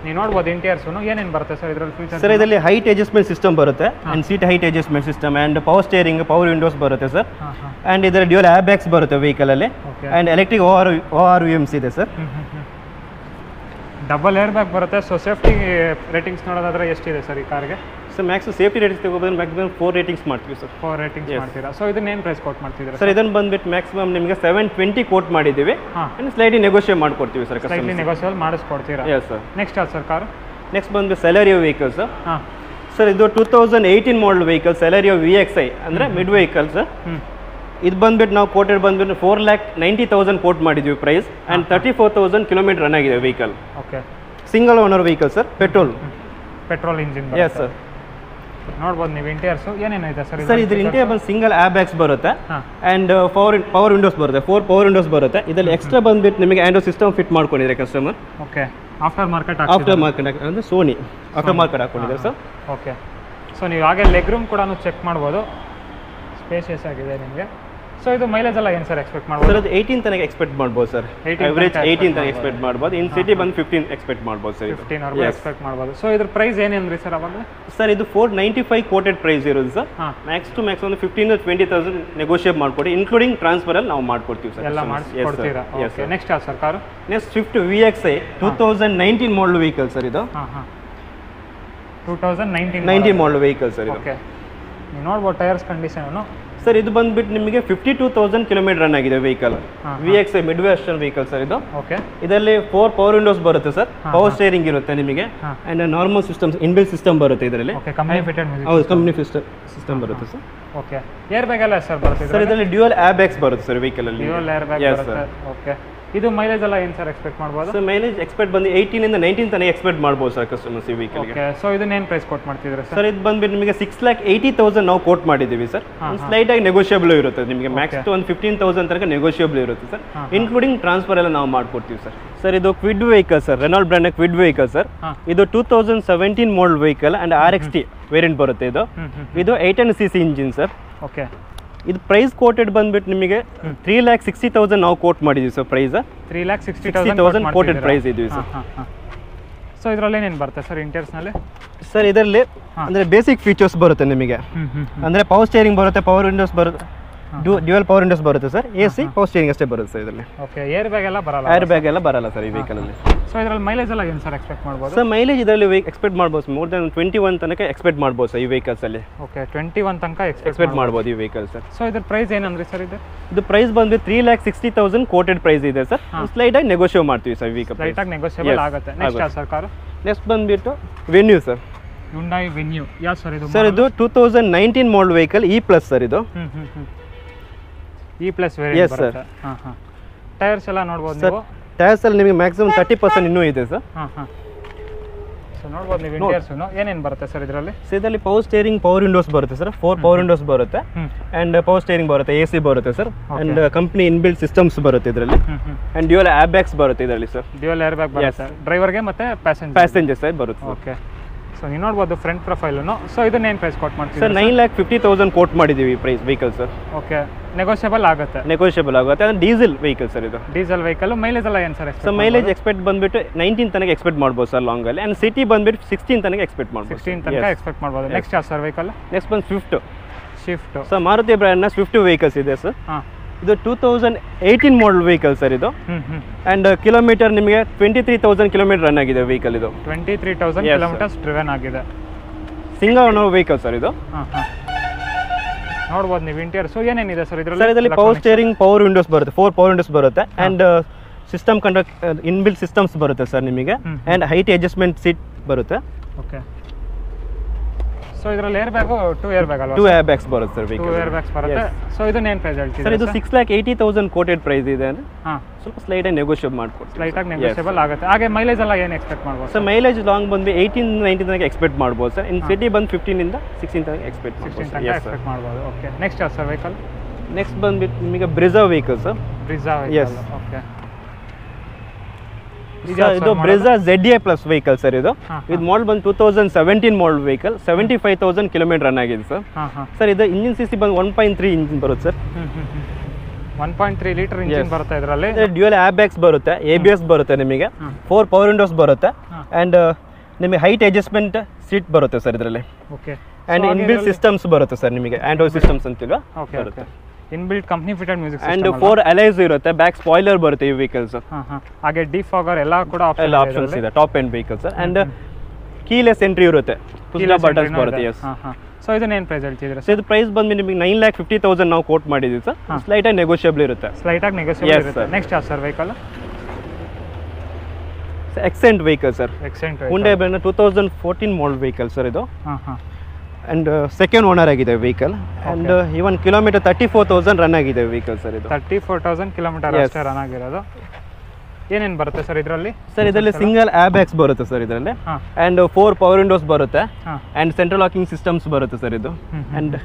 ನೀವು ನೋಡ್ಬೋದು ಇಂಟೀರಿಯರ್ಸು ಏನೇನು ಬರುತ್ತೆ ಸರ್ ಇದರಲ್ಲಿ ಫೀಚರ್ಸ್? ಸರ್ ಇದರಲ್ಲಿ ಹೈಟ್ ಅಡ್ಜಸ್ಟ್ಮೆಂಟ್ ಸಿಸ್ಟಮ್ ಬರುತ್ತೆ and seat height adjustment system and power steering, power windows ಬರುತ್ತೆ ಸರ್. ಆ್ಯಂಡ್ ಇದರ ಡ್ಯೂಯಲ್ ಏರ್ ಬ್ಯಾಗ್ಸ್ ಬರುತ್ತೆ ವೆಹಿಕಲಲ್ಲಿ ಆ್ಯಂಡ್ ಎಲೆಕ್ಟ್ರಿಕ್ ORVMs ಇದೆ ಸರ್. ಡಬಲ್ ಏರ್ ಬ್ಯಾಗ್ ಬರುತ್ತೆ. ಸೊ ಸೇಫ್ಟಿ ರೇಟಿಂಗ್ಸ್ ನೋಡೋದಾದ್ರೆ ಎಷ್ಟಿದೆ ಸರ್ ಈ ಕಾರ್ಗೆ? ಸರ್ ಮ್ಯಾಕ್ಸ್ ಸೇಫ್ಟಿ ರೇಟಿಂಗ್ಸ್ ತಗೋಬೋದು ಮ್ಯಾಕ್ಸಿಮಮ್ 4 ರೇಟಿಂಗ್ಸ್ ಮಾಡ್ತೀವಿ ಸರ್. 4 ರೇಟಿಂಗ್ಸ್ ಮಾಡ್ತೀರಾ. ಸೊ ಇದನ್ನ ಏನು ಪ್ರೈಸ್ ಕೋಟ್ ಮಾಡ್ತಿದ್ದೀರಾ ಸರ್? ಇದನ್ನು ಬಂದ್ಬಿಟ್ಟು ಮ್ಯಾಕ್ಸಿಮಮ್ ನಿಮಗೆ 720 ಕೋಟ್ ಮಾಡಿದ್ದೀವಿ ಆ್ಯಂಡ್ ಸ್ಲೈಟ್ಲಿ ನೆಗೋಷಿಯೇಟ್ ಮಾಡ್ಕೊಡ್ತೀವಿ ಸರ್. ಸ್ಲೈಟ್ಲಿ ನೆಗೋಷಿಯೇಬಲ್ ಮಾಡಿಸ್ಕೊಡ್ತೀರಾ? Yes sir. ನೆಕ್ಸ್ಟ್ ಯಾವ್ದು ಸರ್ ಕಾರು? ನೆಕ್ಸ್ಟ್ ಬಂದು ಸೆಲೆರಿಯೋ ವೆಹಿಕಲ್ಸ್. ಸರ್ ಇದು 2018 ಮಾಡಲ್ ವೆಹಿಕಲ್ ಸೆಲೆರಿಯೋ VXI ಅಂದರೆ ಮಿಡ್ ವೆಹಿಕಲ್ ಸರ್. ಇದು ಬಂದ್ಬಿಟ್ಟು ನಾವು ಕೋಟೆಡ್ ಬಂದ್ಬಿಟ್ಟು 4,90,000 ಕೋಟ್ ಮಾಡಿದ್ವಿ ಪ್ರೈಸ್ ಆ್ಯಂಡ್ 34,000 ಕಿಲೋಮೀಟರ್ ರನ್ ಆಗಿದೆ vehicle. Okay, single owner vehicle sir, petrol engine. Yes sir. ನೋಡ್ಬೋದು ನೀವು ಇಂಟೀರಿಯರ್ಸು ಏನೇನು ಇದೆ ಸರ್? ಸರ್ ಇದ್ರ ಇಂಟೀರಿಯರ್ ಬಂದು ಸಿಂಗಲ್ ಏರ್ ಬ್ಯಾಗ್ಸ್ ಬರುತ್ತೆ ಆ್ಯಂಡ್ ಪವರ್ ವಿಂಡೋಸ್ ಬರುತ್ತೆ. 4 ಪವರ್ ವಿಂಡೋಸ್ ಬರುತ್ತೆ. ಇದರಲ್ಲಿ ಎಕ್ಸ್ಟ್ರಾ ಬಂದ್ಬಿಟ್ಟು ನಿಮಗೆ ಆಂಡ್ರಾಯ್ಡ್ ಸಿಸ್ಟಮ್ ಫಿಟ್ ಮಾಡ್ಕೊಂಡಿದ್ದಾರೆ ಕಸ್ಟಮರ್. ಓಕೆ, ಆಫ್ಟರ್ ಮಾರ್ಕೆಟ್ ಅಂದರೆ ಸೋನಿ ಆಫ್ಟರ್ ಮಾರ್ಕೆಟ್ ಹಾಕೊಂಡಿದ್ದಾರೆ ಸರ್. ಓಕೆ, ಸೊ ನೀವು ಹಾಗೆ ಲೆಗ್ ರೂಮ್ ಕೂಡ ಚೆಕ್ ಮಾಡ್ಬೋದು, ಸ್ಪೇಷಿಯಸ್ ಆಗಿದೆ ನಿಮಗೆ. ಸೊ ಇದು ಮೈಲೇಜ್ ಎಲ್ಲ ಏನು ಸರ್ ಎಕ್ಸ್ಪೆಕ್ಟ್ ಮಾಡ್ಬೋದು? ಸರ್ ಅದು 18 ತನಕ ಎಕ್ಸ್ಪೆಕ್ಟ್ ಮಾಡ್ಬೋದು ಸರ್. ಅವರೇಜ್ 18 ತನಕ ಎಕ್ಸ್ಪೆಕ್ಟ್ ಮಾಡ್ಬೋದು. ಇನ್ ಸಿಟಿ ಬಂದು 15 ಎಕ್ಸ್ಪೆಕ್ಟ್ ಮಾಡ್ಬೋದು ಸರ್. 15 ಎಕ್ಸ್ಪೆಕ್ಟ್ ಮಾಡ್ಬೋದು. ಸೊ ಇದ್ರ ಪ್ರೈಸ್ ಏನೇನ್ರಿ ಸರ್ ಅವಾಗ? ಸರ್ ಇದು 495 ಕೋಟೆಡ್ ಪ್ರೈಸ್ ಇರೋದು ಸರ್. ಮ್ಯಾಕ್ಸ್ ಟು ಮ್ಯಾಕ್ಸ್ ಒಂದು 15 or 20,000 ನೆಗೋಷಿಯೇಟ್ ಮಾಡ್ಕೊಡಿ, ಇನ್ಕ್ಲೂಡಿಂಗ್ ಟ್ರಾನ್ಸ್ಫರ್ ಅಲ್ಲಿ ನಾವು ಮಾಡ್ಕೊಡ್ತೀವಿ ಸರ್. ಎಲ್ಲ ಮಾಡಿಸ್ಕೊಡ್ತೀರಾ? ಓಕೆ, ನೆಕ್ಸ್ಟ್ ಯಾವ್ದು sir car? Next Swift VXI 2019 ಮಾಡಲ್ ವೆಹಿಕಲ್ ಸರ್ ಇದು. 2019 ಮಾಡಲ್ ವೆಹಿಕಲ್ ಸರ್ ಇದು. ಓಕೆ, ನೀವು ನೋಡ್ಬೋದು ಟೈರ್ಸ್ ಕಂಡೀಷನ್. ಸರ್ ಇದು ಬಂದ್ಬಿಟ್ಟು ನಿಮಗೆ 52,000 ಕಿಲೋಮೀಟರ್ ರನ್ ಆಗಿದೆ vehicle. VXI mid western vehicle sir ಇದು. ಓಕೆ, ಇದರಲ್ಲಿ 4 ಪವರ್ ವಿಂಡೋಸ್ ಬರುತ್ತೆ ಸರ್. ಪವರ್ ಸ್ಟೇರಿಂಗ್ ಇರುತ್ತೆ ನಿಮಗೆ and normal systems inbuilt system ಬರುತ್ತೆ ಇದರಲ್ಲಿ. Okay, company fitted music. ಹೌದು, ಕಂಪನಿ ಸಿಸ್ಟಮ್ ಬರುತ್ತೆ ಸರ್. ಓಕೆ, ಏರ್ ಬ್ಯಾಗ್ ಎಲ್ಲ ಸರ್ ಬರುತ್ತೆ ಸರ್ ಇದರಲ್ಲಿ ಡ್ಯೂಯಲ್ ಏರ್ ಬ್ಯಾಗ್ಸ್ ಬರುತ್ತೆ ಸರ್ ವೆಹಿಕಲ್ ಅಲ್ಲಿ. ಡ್ಯೂಯಲ್ ಏರ್ ಬ್ಯಾಗ್ ಬರುತ್ತೆ. ಓಕೆ, ಇದು ಮೈಲೇಜ್ ಎಲ್ಲ ಏನು ಸರ್ ಎಕ್ಸ್ಪೆಕ್ಟ್ ಮಾಡ್ಬೋದು? ಸರ್ ಮೈಲೇಜ್ ಎಕ್ಸ್ಪೆಕ್ಟ್ ಬಂದು 18 ಇಂದ 19 ತನಕ ಎಕ್ಸ್ಪೆಕ್ಟ್ ಮಾಡ್ಬೋದು ಸರ್ ಕಸ್ಟಮರ್ಸ್ ಈ ವೆಹಿಕಲ್ಗೆ. ಓಕೆ, ಸೊ ಇದನ್ನೇನು ಪ್ರೈಸ್ ಕೋಟ್ ಮಾಡ್ತಿದ್ದೀರಾ ಸರ್? ಸರ್ ಇದು ಬಂದ್ಬಿಟ್ಟು ನಿಮಗೆ 6,80,000 ನಾವು ಕೋಟ್ ಮಾಡಿದ್ದೀವಿ ಸರ್. ಸ್ಲೈಟ್ ಆಗಿ ನೆಗೋಷಿಯಬಲ್ ಇರುತ್ತೆ ನಿಮಗೆ. ಮ್ಯಾಕ್ಸ್ ಟು ಒಂದು 15,000 ತನಕ ನೆಗೋಷಿಯಬಲ್ ಇರುತ್ತೆ ಸರ್, ಇನ್ಕ್ಲೂಡಿಂಗ್ ಟ್ರಾನ್ಸ್ಫರ್ ಎಲ್ಲ ನಾವು ಮಾಡ್ಕೊಡ್ತೀವಿ ಸರ್. ಸರ್ ಇದು Kwid vehicle sir, Renault brand Kwid vehicle sir. ಇದು 2017 model vehicle and RXT variant ಬರುತ್ತೆ ಇದು. ಇದು 800cc ಇಂಜಿನ್ ಸರ್. ಓಕೆ, ಇದು ಪ್ರೈಸ್ ಕೋಟೆಡ್ ಬಂದ್ಬಿಟ್ಟು ನಿಮಗೆ 3,60,000 ನಾವು ಕೋಟ್ ಮಾಡಿದ್ದೀವಿ ಸರ್. ಪ್ರೈಸ್ 3,60,000 ಕೋಟೆಡ್ ಪ್ರೈಸ್ ಇದೀವಿ ಸರ್. ಸೊ ಇದರಲ್ಲಿ ಏನೇನು ಬರುತ್ತೆ ಸರ್ ಇಂಟೀರಿಯರ್ಸ್ನಲ್ಲಿ? ಸರ್ ಇದರಲ್ಲಿ ಅಂದರೆ ಬೇಸಿಕ್ ಫೀಚರ್ಸ್ ಬರುತ್ತೆ ನಿಮಗೆ. ಅಂದರೆ ಪವರ್ ಸ್ಟೇರಿಂಗ್ ಬರುತ್ತೆ, ಪವರ್ ವಿಂಡೋಸ್ ಬರುತ್ತೆ, ಡ್ಯೂಯಲ್ ಪವರ್ ವಿಂಡೋಸ್ ಬರುತ್ತೆ ಸರ್. AC ಪವರ್ ಸ್ಟೇರಿಂಗ್ ಅಷ್ಟೇ ಬರುತ್ತೆ ಸರ್ ಇದರಲ್ಲಿ. ಓಕೆ, ಏರ್ ಬ್ಯಾಗ್ ಎಲ್ಲ ಬರಲ್ಲ? ಏರ್ ಬ್ಯಾಗ್ ಎಲ್ಲ ಬರಲ್ಲ ಸರ್ ಈ ವೆಹಿಕಲಲ್ಲಿ. ಸೊ ಇದರಲ್ಲಿ ಮೈಲೇಜ್ ಎಲ್ಲ ಏನು ಸರ್ ಎಕ್ಸ್ಪೆಕ್ಟ್ ಮಾಡ್ಬೋದು? ಸರ್ ಮೈಲೇಜ್ ಇದರಲ್ಲಿ ಎಕ್ಸ್ಪೆಕ್ಟ್ ಮಾಡ್ಬೋದು ಮೋರ್ ದೆನ್ 21 ತನಕ ಎಕ್ಸ್ಪೆಕ್ಟ್ ಮಾಡ್ಬೋದು ಸರ್ ಈ ವೆಹಿಕಲ್ಸಲ್ಲಿ. ಓಕೆ, 21 ತನಕ ಎಕ್ಸ್ಪೆಕ್ಟ್ ಮಾಡ್ಬೋದು ಈ ವೆಹಿಕಲ್ ಸರ್. ಸೊ ಇದ್ರ ಪ್ರೈಸ್ ಏನಂದ್ರಿ ಸರ್? ಇದು ಪ್ರೈಸ್ ಬಂದು 3,60,000 ಕೋಟೆಡ್ ಪ್ರೈಸ್ ಇದೆ ಸರ್. ಸ್ಲೈಟ್ ಆಗಿ ನೆಗೋಷಿಯೇಟ್ ಮಾಡ್ತೀವಿ ಸರ್ ವೆಹಿಕಲ್. ಸ್ಲೈಟ್ ಆಗಿ ನೆಗೋಷಿಯೇಬಲ್ ಆಗುತ್ತೆ. ನೆಕ್ಸ್ಟ್ ಯಾವ ಸರ್ ಕಾರು? ನೆಕ್ಸ್ಟ್ ಬಂದ್ಬಿಟ್ಟು ವೆನ್ಯೂ ಸರ್. Hyundai Venue. ಯಾವ ಸರ್ ಇದು? ಸರ್ ಇದು 2019 ಮಾಡಲ್ ವೆಹಿಕಲ್ E+ ಸರ್ ಇದು. E+ ವೇರಿಯಂಟ್ ಬರುತ್ತೆ. ಟೈರ್ಸ್ ಎಲ್ಲ ನೋಡ್ಬೋದು ನೀವು. ಟೈರ್ಸ್ ಅಲ್ಲಿ ನಿಮಗೆ ಮ್ಯಾಕ್ಸಿಮಮ್ 30% ಇನ್ನೂ ಇದೆ ಸರ್. ಸೊ ನೋಡ್ಬೋದು ನೀವು ಇಂಟೀರಿಯರ್ಸ್ ಏನೇನು ಬರುತ್ತೆ ಸರ್ ಇದರಲ್ಲಿ? ಸೊ ಇದರಲ್ಲಿ ಪವರ್ ಸ್ಟೇರಿಂಗ್, ಪವರ್ ವಿಂಡೋಸ್ ಬರುತ್ತೆ ಸರ್. 4 ಪವರ್ ವಿಂಡೋಸ್ ಬರುತ್ತೆ ಆ್ಯಂಡ್ ಪವರ್ ಸ್ಟೇರಿಂಗ್ ಬರುತ್ತೆ, AC ಬರುತ್ತೆ sir and company inbuilt systems ಬರುತ್ತೆ ಇದರಲ್ಲಿ ಆ್ಯಂಡ್ ಡ್ಯೂಯಲ್ ಏರ್ ಬ್ಯಾಗ್ಸ್ ಬರುತ್ತೆ ಇದರಲ್ಲಿ ಸರ್. ಡ್ಯೂಯಲ್ ಏರ್ ಬ್ಯಾಗ್ ಬರುತ್ತೆ ಡ್ರೈವರ್ಗೆ ಮತ್ತು ಪ್ಯಾಸೆಂಜರ್ ಸೈಡ್ ಬರುತ್ತೆ. ಓಕೆ, ಸೊ ನೀವು ನೋಡ್ಬೋದು ಫ್ರಂಟ್ ಪ್ರೊಫೈಲನ್ನು. ಸೊ ಇದನ್ನೇನು ಪ್ರೈಸ್ ಕೋಟ್ ಮಾಡ್ತೀವಿ ಸರ್? 9,50,000 ಕೋಟ್ ಮಾಡಿದ್ದೀವಿ price vehicle sir. Okay, negotiable ಆಗುತ್ತೆ? ನೆಗೋಷಿಯಬಲ್ ಆಗುತ್ತೆ. ಅದು ಡೀಸೆಲ್ ವೆಹಿಕಲ್ ಸರ್ ಇದು. Diesel vehicle. ಮೈಲೇಜ್ ಎಲ್ಲ ಏನು ಸರ್? ಸರ್ ಮೈಲೇಜ್ ಎಕ್ಸ್ಪೆಕ್ಟ್ ಬಂದ್ಬಿಟ್ಟು 19 ತನಕ ಎಕ್ಸ್ಪೆಕ್ಟ್ ಮಾಡ್ಬೋದು ಸರ್ ಲಾಂಗಲ್ಲಿ ಆ್ಯಂಡ್ ಸಿಟಿ ಬಂದ್ಬಿಟ್ಟು 16 ತನಕ ಎಕ್ಸ್ಪೆಕ್ಟ್ ಮಾಡ್ಬೋದು. 16 ತನಕ ಎಕ್ಸ್ಪೆಕ್ಟ್ ಮಾಡ್ಬೋದು. ನೆಕ್ಸ್ಟ್ ಯಾವ ಸರ್ ವೆಹಿಕಲ್? ನೆಕ್ಸ್ಟ್ ಬಂದು ಸ್ವಿಫ್ಟ್. ಸರ್ ಮಾರುತಿ ಬ್ರ್ಯಾಂಡ್ನ ಸ್ವಿಫ್ಟ್ ವೆಹಿಕಲ್ಸ್ ಇದೆ ಸರ್. ಇದು 2018 ಮಾಡಲ್ ವೆಹಿಕಲ್ ಸರ್ ಇದು ಆ್ಯಂಡ್ ಕಿಲೋಮೀಟರ್ ನಿಮಗೆ 23,000 ಕಿಲೋಮೀಟರ್ ರನ್ ಆಗಿದೆ ವೆಹಿಕಲ್ ಇದು. 23,000 ಕಿಲೋಮೀಟರ್ಸ್ ಡ್ರಿವನ್ ಆಗಿದೆ. ಸಿಂಗಲ್ ಓನರ್ ವೆಹಿಕಲ್ ಸರ್ ಇದು. ನೋಡ್ಬೋದು ನೀವು ಇಂಟೀರಿಯರ್ಸ್ ಏನೇನಿದೆ ಸರ್ ಇದರಲ್ಲಿ? ಸರ್ ಇದರಲ್ಲಿ ಪವರ್ ಸ್ಟೇರಿಂಗ್, ಪವರ್ ವಿಂಡೋಸ್ ಬರುತ್ತೆ, 4 ಪವರ್ ವಿಂಡೋಸ್ ಬರುತ್ತೆ ಆ್ಯಂಡ್ ಸಿಸ್ಟಮ್ ಇನ್ಬಿಲ್ಟ್ ಸಿಸ್ಟಮ್ಸ್ ಬರುತ್ತೆ ಸರ್ ನಿಮಗೆ ಆ್ಯಂಡ್ ಹೈಟ್ ಅಡ್ಜಸ್ಟ್ಮೆಂಟ್ ಸೀಟ್ ಬರುತ್ತೆ. ಓಕೆ, ಸೊ ಇದರಲ್ಲಿ ಏರ್ ಬ್ಯಾಗು 2 ಏರ್ ಬ್ಯಾಗ್ ಅಲ್ವಾ? 2 ಏರ್ ಬ್ಯಾಗ್ಸ್ ಬರುತ್ತೆ ಸರ್ ವೆಹಿಕಲ್. 2 ಏರ್ ಬ್ಯಾಗ್ಸ್ ಬರುತ್ತೆ. ಸೊ ಇದನ್ನೇನು ಪ್ರೈಸ್ ಹೇಳ್ತೀರಾ ಸರ್? ಇದು 6,80,000 ಕೋಟೆಡ್ ಪ್ರೈಸ್ ಇದೆ ಅಂದರೆ ಸ್ವಲ್ಪ ಸ್ಲೈಟ್ ಆಗಿ ನೆಗೋಷಿಯೇಟ್ ಮಾಡ್ಕೊಡ್ತೀವಿ. ಸ್ಲೈಟ್ ಆಗಿ ನೆಗೋಷಿಯೇಬಲ್ ಆಗುತ್ತೆ. ಹಾಗೆ ಮೈಲೇಜ್ ಎಲ್ಲ ಏನು ಎಕ್ಸ್ಪೆಕ್ಟ್ ಮಾಡ್ಬೋದು ಸರ್? ಮೈಲೇಜ್ ಲಾಂಗ್ ಬಂದು 18-19 ತನಕ ಎಕ್ಸ್ಪೆಕ್ಟ್ ಮಾಡ್ಬೋದು ಸರ್. ಇನ್ ಸಿಟಿ ಬಂದು 15 ಇಂದ 16 ತನಕ ಎಕ್ಸ್ಪೆಕ್ಟ್ ಮಾಡ್ಬೋದು. ಮಾಡ್ಬೋದು. ಓಕೆ, ನೆಕ್ಸ್ಟ್ ಯಾವ ಸರ್ ವೆಹಿಕಲ್? ನೆಕ್ಸ್ಟ್ ಬಂದ್ಬಿಟ್ಟು ನಿಮಗೆ Brezza vehicles. Brezza Yes. Okay. ಇದು Brezza ZA plus vehicle sir. ಇದು ಇದು ಮಾಡಲ್ ಬಂದು 2017 ಮಾಡಲ್ ವೆಹಿಕಲ್, 75,000 ಕಿಲೋಮೀಟರ್ ರನ್ ಆಗಿದೆ ಸರ್. ಸರ್ ಇದು ಇಂಜಿನ್ CC ಬಂದು 1.3 ಇಂಜಿನ್ ಬರುತ್ತೆ ಸರ್. 1.3 ಲೀಟರ್ ಇಂಜಿನ್ ಬರುತ್ತೆ ಇದರಲ್ಲಿ. ಡ್ಯೂಯಲ್ ABS ಬರುತ್ತೆ, ABS ಬರುತ್ತೆ ನಿಮಗೆ, 4 ಪವರ್ ವಿಂಡೋಸ್ ಬರುತ್ತೆ ಆ್ಯಂಡ್ ನಿಮಗೆ ಹೈಟ್ ಅಡ್ಜಸ್ಟ್ಮೆಂಟ್ ಸೀಟ್ ಬರುತ್ತೆ ಸರ್ ಇದರಲ್ಲಿ. ಓಕೆ. ಆ್ಯಂಡ್ ಇನ್ಬಿಲ್ಟ್ ಸಿಸ್ಟಮ್ಸ್ ಬರುತ್ತೆ ಸರ್ ನಿಮಗೆ, ಆಂಡ್ರಾಯ್ಡ್ ಸಿಸ್ಟಮ್ಸ್ ಅಂತಿಲ್ವಾ ಬರುತ್ತೆ. Inbuilt company fitted music and 4 alloys ಇರುತ್ತೆ, ಬ್ಯಾಕ್ ಸ್ಪಾಯ್ಲರ್ ಬರುತ್ತೆ ಈ ವೆಹಿಕಲ್ಸ್. ಹಾಗೆ ಡಿಫಾಗರ್ ಎಲ್ಲ ಕೂಡ ಆಪ್ಷನ್ಸ್ ಇದೆ, top end vehicles. And keyless entry ಇರುತ್ತೆ, ಪುಷ್ ಬಟನ್ಸ್ ಬರುತ್ತೆ. ಎಸ್. ಸೊ ಇದನ್ನೇನು ಪ್ರೈಸ್ ಹೇಳ್ತಿದ್ರೆ ಸೊ ಇದು ಪ್ರೈಸ್ ಬಂದು ನಿಮಗೆ 9,50,000 ನಾವು ಕೋಟ್ ಮಾಡಿದ್ದೀವಿ ಸರ್. ಸ್ಲೈಟಾಗಿ ನೆಗೋಷಿಯಬಲ್ ಇರುತ್ತೆ. ಸ್ಲೈಟಾಗಿ ನೆಗೋಷಿಯಬಲ್ ಇರುತ್ತೆ. ನೆಕ್ಸ್ಟ್ ಯಾವ sir vehicle? Accent vehicle sir. Accent Hyundai brand 2014 ಮಾಡಲ್ ವೆಹಿಕಲ್ ಸರ್ ಇದು. ಆ್ಯಂಡ್ ಸೆಕೆಂಡ್ ಓನರ್ ಆಗಿದೆ vehicle. And even kilometre 34,000 run ಆಗಿದೆ ವೆಹಿಕಲ್ ಸರ್ ಇದು. 34,000 ಕಿಲೋಮೀಟರ್ ಅಷ್ಟೇ ರನ್ ಆಗಿರೋದು. ಏನೇನು ಬರುತ್ತೆ ಸರ್ ಇದರಲ್ಲಿ? ಸರ್ ಇದರಲ್ಲಿ ಸಿಂಗಲ್ ABS ಬರುತ್ತೆ ಸರ್ ಇದರಲ್ಲಿ. ಆ್ಯಂಡ್ 4 ಪವರ್ ವಿಂಡೋಸ್ ಬರುತ್ತೆ ಆ್ಯಂಡ್ ಸೆಂಟ್ರಲ್ ಲಾಕಿಂಗ್ ಸಿಸ್ಟಮ್ಸ್ ಬರುತ್ತೆ ಸರ್ ಇದು. ಆ್ಯಂಡ್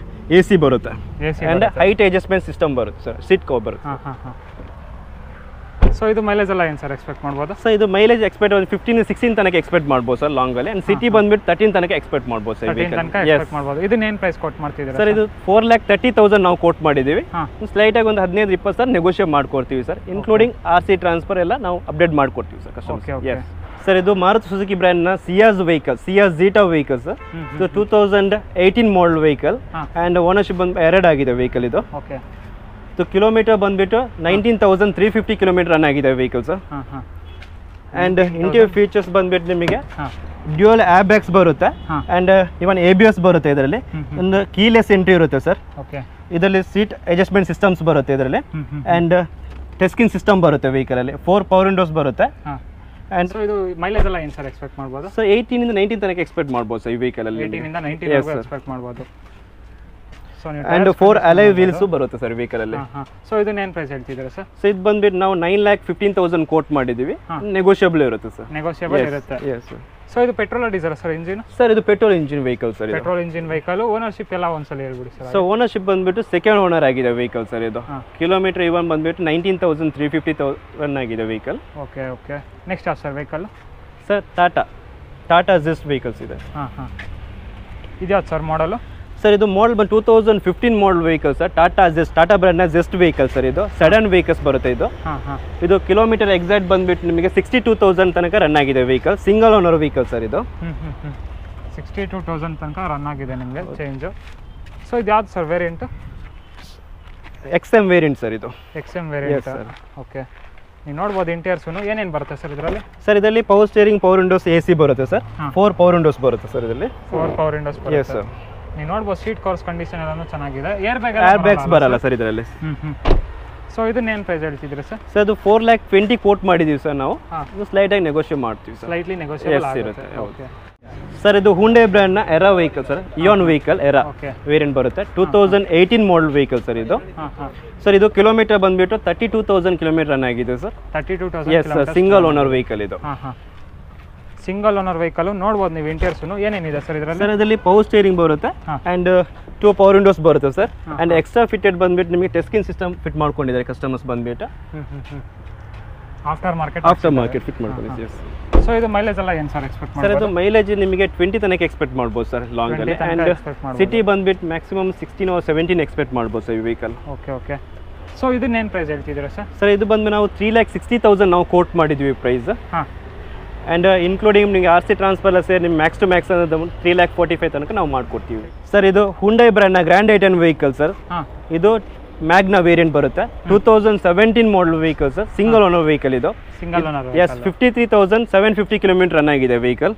AC ಬರುತ್ತೆ ಆ್ಯಂಡ್ ಹೈಟ್ ಅಡ್ಜಸ್ಟ್ಮೆಂಟ್ ಸಿಸ್ಟಮ್ ಬರುತ್ತೆ ಸರ್, ಸೀಟ್ ಕವರ್ ಬರುತ್ತೆ. ಸೊ ಇದು ಮೈಲೇಜ್ ಎಲ್ಲ ಏನು ಸರ್ ಎಕ್ಸ್ಪೆಕ್ಟ್ ಮಾಡ್ಬೋದು? ಸರ್ ಇದು ಮೈಲೇಜ್ ಎಕ್ಸ್ಪೆಕ್ಟ್ ಒಂದು 15-16 ತನಕ ಎಕ್ಸ್ಪೆಕ್ಟ್ ಮಾಡ್ಬೋದು ಸರ್ ಲಾಂಗಲ್ಲಿ. ಆ್ಯಂಡ್ ಸಿಟಿ ಬಂದ್ಬಿಟ್ಟು 13 ತನಕ ಎಕ್ಸ್ಪೆಕ್ಟ್ ಮಾಡ್ಬೋದು ಸರ್. 13 ತನಕ ಎಕ್ಸ್ಪೆಕ್ಟ್ ಮಾಡ್ಬೋದು. ಇದನ್ನೇನು ಪ್ರೈಸ್ ಕೋಟ್ ಮಾಡ್ತಿದ್ದೀರಾ ಸರ್? ಇದು 4,30,000 ನಾವು ಕೋಟ್ ಮಾಡಿದ್ದೀವಿ. ಸ್ಲೈಟಾಗಿ ಒಂದು 15-20 ಸರ್ ನೆಗೋಷಿಯೇಟ್ ಮಾಡ್ಕೊಡ್ತೀವಿ ಸರ್, ಇನ್ಕ್ಲೂಡಿಂಗ್ RC ಟ್ರಾನ್ಸ್ಫರ್ ಎಲ್ಲ ನಾವು ಅಪ್ಡೇಟ್ ಮಾಡ್ಕೊಡ್ತೀವಿ ಸರ್ ಕಸ್ಟಮರ್. S sir. ಇದು ಮಾರುತಿ ಸುಜುಕಿ ಬ್ರ್ಯಾಂಡ್ನ ಸಿಯಾಜ್ ವೆಹಿಕಲ್, ಸಿಯಾಜ್ ಜೀಟಾ ವೆಹಿಕಲ್ಸ್. ಇದು 2018 ಮಾಡಲ್ ವೆಹಿಕಲ್ ಆ್ಯಂಡ್ ಓನರ್ಶಿಪ್ ಬಂದು 2 ಆಗಿದೆ ವೆಹಿಕಲ್ ಇದು. ಓಕೆ. ಇದು ಕಿಲೋಮೀಟರ್ ಬಂದ್ಬಿಟ್ಟು 19,350 ಕಿಲೋಮೀಟರ್ ರನ್ ಆಗಿದೆ vehicle sir. And interior features ಬಂದ್ಬಿಟ್ಟು ನಿಮಗೆ ಡ್ಯೂಯಲ್ ABS ಬರುತ್ತೆ ಆ್ಯಂಡ್ ಇವನ್ ABS ಬರುತ್ತೆ ಇದರಲ್ಲಿ. ಒಂದು ಕೀಲೆಸ್ ಎಂಟ್ರಿ ಇರುತ್ತೆ ಸರ್. ಓಕೆ. ಇದರಲ್ಲಿ ಸೀಟ್ ಅಡ್ಜಸ್ಟ್ಮೆಂಟ್ ಸಿಸ್ಟಮ್ಸ್ ಬರುತ್ತೆ ಇದರಲ್ಲಿ. ಆ್ಯಂಡ್ ಟಚ್ ಸ್ಕ್ರೀನ್ ಸಿಸ್ಟಮ್ ಬರುತ್ತೆ ವೆಹಿಕಲಲ್ಲಿ. 4 ಪವರ್ ವಿಂಡೋಸ್ ಬರುತ್ತೆ. ಆ್ಯಂಡ್ ಸೊ ಇದು ಮೈಲೇಜ್ ಎಲ್ಲ ಏನು ಸರ್ ಎಕ್ಸ್ಪೆಕ್ಟ್ ಮಾಡ್ಬೋದು? ಸೊ 18-19 ತನಕ ಎಕ್ಸ್ಪೆಕ್ಟ್ ಮಾಡ್ಬೋದು ಸರ್ ಈ ವೆಹಿಕಲಲ್ಲಿ. 18-19 ಎಕ್ಸ್ಪೆಕ್ಟ್ ಮಾಡ್ಬೋದು. ಆ್ಯಂಡ್ 4 ಅಲೈ ವೀಲ್ಸು ಬರುತ್ತೆ ಸರ್ ವೆಹಿಕಲಲ್ಲಿ. ಸೊ ಇದನ್ನೇನು ಪ್ರೈಸ್ ಹೇಳ್ತಿದ್ದೀರಾ ಸರ್? ಸೊ ಇದು ಬಂದ್ಬಿಟ್ಟು ನಾವು 9,15,000 ಕೋಟ್ ಮಾಡಿದ್ದೀವಿ. ನೆಗೋಷಿಯಬಲ್ ಇರುತ್ತೆ ಸರ್. ನೆಗೋಷಿಯಬಲ್ ಇರುತ್ತೆ. Yes sir. ಸೊ ಇದು petrol diesel sir engine? Sir ಇದು petrol engine vehicle sir. Petrol engine vehicle. Ownership ಎಲ್ಲ ಒಂದ್ಸಲ ಹೇಳ್ಬಿಡಿ ಸರ್. ಸೊ ಓನರ್ಶಿಪ್ ಬಂದ್ಬಿಟ್ಟು ಸೆಕೆಂಡ್ ಓನರ್ ಆಗಿದೆ ವೆಹಿಕಲ್ ಸರ್ ಇದು. ಕಿಲೋಮೀಟರ್ ಇವನ್ ಬಂದ್ಬಿಟ್ಟು 19,350 ರನ್ ಆಗಿದೆ ವೆಹಿಕಲ್. ಓಕೆ. ಓಕೆ. ನೆಕ್ಸ್ಟ್ ಯಾವ sir vehicle? Sir Tata just vehicles ಇದೆ. ಇದ್ಯಾವ್ದು ಸರ್ ಮಾಡಲು? ಸರ್ ಇದು ಮಾಡಲ್ ಬಂದು 2015 ಮಾಡಲ್ ವೆಹಿಕಲ್ ಸರ್. ಟಾಟಾ ಬ್ರ್ಯಾಂಡ್ನ ಜೆಸ್ಟ್ ವೆಹಿಕಲ್ ಸರ್ ಇದು. ಸಡನ್ ವೆಹಿಕಲ್ಸ್ ಬರುತ್ತೆ ಇದು. ಇದು ಕಿಲೋಮೀಟರ್ ಎಕ್ಸಾಕ್ಟ್ ಬಂದ್ಬಿಟ್ಟು ನಿಮಗೆ 62,000 ತನಕ ರನ್ ಆಗಿದೆ vehicle. Single owner vehicle sir ಇದು. 62,000 ತನಕ ರನ್ ಆಗಿದೆ ನಿಮಗೆ ಚೇಂಜು. ಸೊ ಇದು ಯಾವ್ದು sir variant? XM variant sir ಇದು. XM variant sir. ಓಕೆ. ನೀವು ನೋಡ್ಬೋದು ಇಂಟೀರಿಯರ್ಸು ಏನೇನು ಬರುತ್ತೆ ಸರ್ ಇದರಲ್ಲಿ? ಸರ್ ಇದರಲ್ಲಿ power steering, power Windows, AC ಬರುತ್ತೆ ಸರ್. 4 ಪವರ್ ವಿಂಡೋಸ್ ಬರುತ್ತೆ ಸರ್ ಇದರಲ್ಲಿ. 4 ಪವರ್ ವಿಂಡೋಸ್ ಬರುತ್ತೆ. Yes sir. ನೀವು ನೋಡ್ಬೋದು ಸೀಟ್ ಕವರ್ಸ್ ಕಂಡೀಷನ್ ಎಲ್ಲಾನು ಚೆನ್ನಾಗಿದೆ. ಏರ್ ಬ್ಯಾಗ್ಸ್ ಬರಲ್ಲ ಸರ್ ಇದರಲ್ಲಿ. ಸೊ ಇದನ್ನೇನು ಪ್ರೈಸ್ ಹೇಳ್ತಿದ್ದೀರಾ ಸರ್? ಸರ್ ಅದು 4,20,000 ಕೋಟ್ ಮಾಡಿದ್ದೀವಿ ಸರ್ ನಾವು. ಇದು ಸ್ಲೈಟಾಗಿ ನೆಗೋಷಿಯೇಟ್ ಮಾಡ್ತೀವಿ ಸರ್. ಸ್ಲೈಟ್ಲಿ ನೆಗೋಷಿಯೇಬಲ್ ಇರುತ್ತೆ. Okay sir. ಇದು ಹುಂಡೈ ಬ್ರ್ಯಾಂಡ್ನ Era vehicle sir. Eon vehicle Era variant ಬರುತ್ತೆ. 2018 ಮಾಡಲ್ ವೆಹಿಕಲ್ ಸರ್ ಇದು. ಸರ್ ಇದು ಕಿಲೋಮೀಟರ್ ಬಂದ್ಬಿಟ್ಟು 32,000 ಕಿಲೋಮೀಟರ್ ರನ್ ಆಗಿದೆ sir. 32,000. Yes sir. Single owner vehicle ಇದು. Single owner vehicle. ನೋಡ್ಬೋದು ನೀವು ಇಂಟೀರಿಯರ್ಸು ಏನೇನಿದೆ ಸರ್ ಇದರಲ್ಲಿ? ಸರ್ ಇದರಲ್ಲಿ ಪವರ್ ಸ್ಟೇರಿಂಗ್ ಬರುತ್ತೆ ಆ್ಯಂಡ್ 2 ಪವರ್ ವಿಂಡೋಸ್ ಬರುತ್ತೆ ಸರ್. ಆ್ಯಂಡ್ ಎಕ್ಸ್ಟ್ರಾ ಫಿಟೆಡ್ ಬಂದ್ಬಿಟ್ಟು ನಿಮಗೆ ಟಚ್ ಸ್ಕ್ರೀನ್ ಸಿಸ್ಟಮ್ ಫಿಟ್ ಮಾಡ್ಕೊಂಡಿದ್ದಾರೆ ಕಸ್ಟಮರ್ಸ್ ಬಂದ್ಬಿಟ್ಟು. ಆಫ್ಟರ್ ಮಾರ್ಕೆಟ್ ಫಿಟ್ ಮಾಡ್ಕೊಂಡಿದ್ದೀವಿ. ಸೊ ಇದು ಮೈಲೇಜ್ ಎಲ್ಲ ಏನು ಸರ್ ಎಕ್ಸ್ಪೆಕ್ಟ್ ಮಾಡ್ಬೋದು? ಸರ್ ಇದು ಮೈಲೇಜ್ ನಿಮಗೆ 20 ತನಕ ಎಕ್ಸ್ಪೆಕ್ಟ್ ಮಾಡ್ಬೋದು ಸರ್ ಲಾಂಗಲ್ಲಿ. ಆ್ಯಂಡ್ ಸಿಟಿ ಬಂದ್ಬಿಟ್ಟು ಮ್ಯಾಕ್ಸಿಮಮ್ 16 or 17 ಎಕ್ಸ್ಪೆಕ್ಟ್ ಮಾಡ್ಬೋದು ಸರ್ ಈ ವೆಹಿಕಲ್. ಓಕೆ. ಓಕೆ. ಸೊ ಇದನ್ನೇನು ಪ್ರೈಸ್ ಹೇಳ್ತಿದ್ದೀರಾ ಸರ್? ಸರ್ ಇದು ಬಂದು ನಾವು 3,60,000 ನಾವು ಕೋಟ್ ಮಾಡಿದ್ವಿ ಪ್ರೈಸ್. ಆ್ಯಂಡ್ ಇನ್ಕ್ಲೂಡಿಂಗ್ ನಿಮಗೆ RC ಟ್ರಾನ್ಸ್ಫರ್ ಎಲ್ಲ ಸೇರಿ ನಿಮ್ಮ ಮ್ಯಾಕ್ಸ್ ಟು ಮ್ಯಾಕ್ಸ್ ಅನ್ನೋದು 3,45,000 ತನಕ ನಾವು ಮಾಡ್ಕೊಡ್ತೀವಿ ಸರ್. ಇದು ಹುಂಡೈ ಬ್ರ್ಯಾಂಡ್ನ ಗ್ರ್ಯಾಂಡ್ ಐಟನ್ ವೆಹಿಕಲ್ ಸರ್. ಇದು ಮ್ಯಾಗ್ನಾ ವೇರಿಯಂಟ್ ಬರುತ್ತೆ. 2017 model vehicle sir. Single owner vehicle ಇದು. Single owner. Yes. 53,750 kilometre run ಆಗಿದೆ ವೆಹಿಕಲ್.